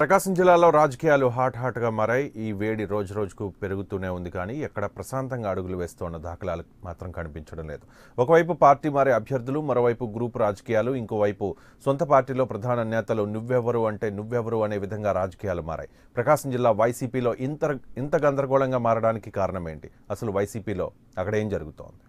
ప్రకాశం జిల్లాలో రాజకీయాలు హాట్గా మారాయి. ఈ వేడి రోజుకు పెరుగుతూనే ఉంది, కానీ ఎక్కడ ప్రశాంతంగా అడుగులు వేస్తోన్న దాఖలాలు మాత్రం కనిపించడం లేదు. ఒకవైపు పార్టీ మారే అభ్యర్థులు, మరోవైపు గ్రూప్ రాజకీయాలు, ఇంకోవైపు సొంత పార్టీలో ప్రధాన నేతలు నువ్వెవరు అంటే నువ్వెవరు అనే విధంగా రాజకీయాలు మారాయి. ప్రకాశం జిల్లా వైసీపీలో ఇంత గందరగోళంగా మారడానికి కారణం ఏంటి? అసలు వైసీపీలో అక్కడ ఏం జరుగుతోంది?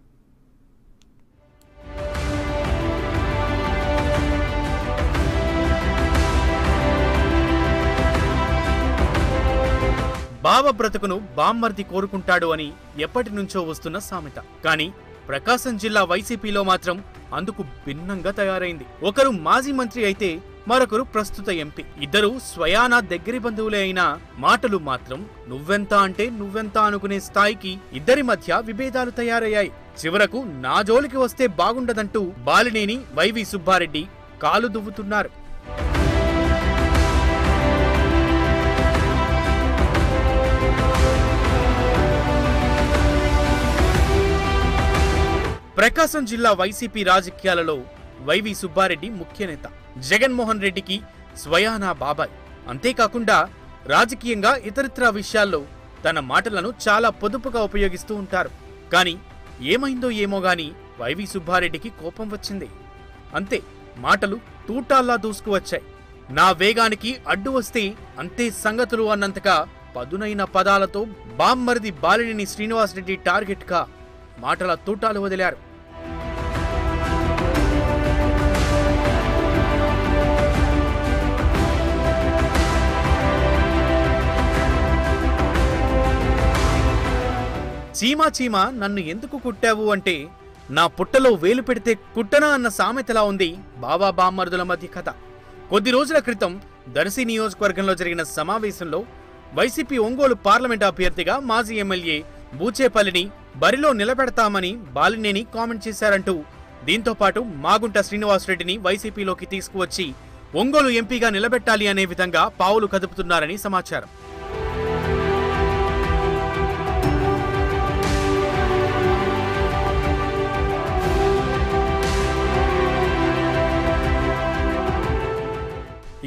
బావ బ్రతుకును బామ్మర్ది కోరుకుంటాడు అని ఎప్పటి నుంచో వస్తున్న సామెత. కానీ ప్రకాశం జిల్లా వైసీపీలో మాత్రం అందుకు భిన్నంగా తయారైంది. ఒకరు మాజీ మంత్రి అయితే మరొకరు ప్రస్తుత ఎంపీ. ఇద్దరు స్వయానా దగ్గరి బంధువులే అయినా మాటలు మాత్రం నువ్వెంత అంటే నువ్వెంత అనుకునే స్థాయికి ఇద్దరి మధ్య విభేదాలు తయారయ్యాయి. చివరకు నా జోలికి వస్తే బాగుండదంటూ బాలినేని, వైవి సుబ్బారెడ్డి కాలు దువ్వుతున్నారు. ప్రకాశం జిల్లా వైసీపీ రాజకీయాలలో వైవి సుబ్బారెడ్డి ముఖ్య నేత. జగన్మోహన్ రెడ్డికి స్వయానా బాబాయ్. అంతేకాకుండా రాజకీయంగా ఇతరితర విషయాల్లో తన మాటలను చాలా పొదుపుగా ఉపయోగిస్తూ ఉంటారు. కానీ ఏమైందో ఏమో గాని వైవి సుబ్బారెడ్డికి కోపం వచ్చింది. అంతే, మాటలు తూటాల్లా దూసుకువచ్చాయి. నా వేగానికి అడ్డు వస్తే అంతే సంగతులు అన్నంతగా పదునైన పదాలతో బామ్మరిది బాలినేని శ్రీనివాసరెడ్డి టార్గెట్గా మాటల తూటాలు వదిలారు. చీమా నన్ను ఎందుకు కుట్టావు అంటే నా పుట్టలో వేలు పెడితే కుట్టనా అన్న సామెతలా ఉంది బాబా బామ్మర్దుల మధ్య కథ. కొద్ది రోజుల క్రితం దర్శి నియోజకవర్గంలో జరిగిన సమావేశంలో వైసీపీ ఒంగోలు పార్లమెంట్ అభ్యర్థిగా మాజీ ఎమ్మెల్యే బూచేపల్లిని బరిలో నిలబెడతామని బాలినేని కామెంట్ చేశారంటూ, దీంతో పాటు మాగుంట శ్రీనివాసరెడ్డిని వైసీపీలోకి తీసుకువచ్చి ఒంగోలు ఎంపీగా నిలబెట్టాలి అనే విధంగా పావులు కదుపుతున్నారని సమాచారం.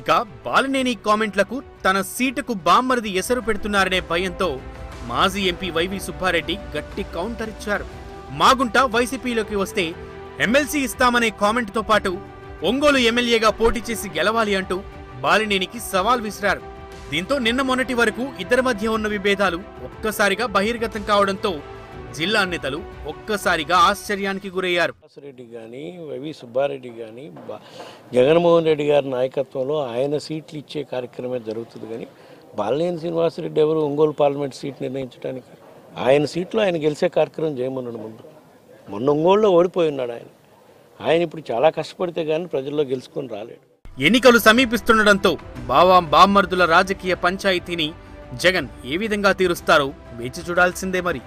ఇక బాలినేని కామెంట్లకు తన సీటుకు బామ్మరిది ఎసరు పెడుతున్నారనే భయంతో మాజీ ఎంపీ వైవి సుబ్బారెడ్డి గట్టి కౌంటర్ ఇచ్చారు. మాగుంట వైసీపీలోకి వస్తే ఎమ్మెల్సీ ఇస్తామనే కామెంట్తో పాటు ఒంగోలు ఎమ్మెల్యేగా పోటీ చేసి గెలవాలి అంటూ బాలినేనికి సవాల్ విసిరారు. దీంతో నిన్న మొన్నటి వరకు ఇద్దరి మధ్య ఉన్న విభేదాలు ఒక్కసారిగా బహిర్గతం కావడంతో జిల్లా నేతలు ఒక్కసారిగా ఆశ్చర్యానికి గురయ్యారు. రెడ్డి కానీ వైవి సుబ్బారెడ్డి కానీ జగన్మోహన్ రెడ్డి గారి నాయకత్వంలో ఆయన సీట్లు ఇచ్చే కార్యక్రమే జరుగుతుంది. కానీ బాలినేని శ్రీనివాసరెడ్డి ఎవరు ఒంగోలు పార్లమెంట్ సీట్ నిర్ణయించడానికి? ఆయన సీట్లో ఆయన గెలిచే కార్యక్రమం చేయమన్నాడు. మొన్న ఒంగోలులో ఓడిపోయి ఉన్నాడు ఆయన ఇప్పుడు చాలా కష్టపడితే కానీ ప్రజల్లో గెలుచుకొని రాలేడు. ఎన్నికలు సమీపిస్తుండటంతో బామ్మర్దుల రాజకీయ పంచాయతీని జగన్ ఏ విధంగా తీరుస్తారో వేచి చూడాల్సిందే మరి.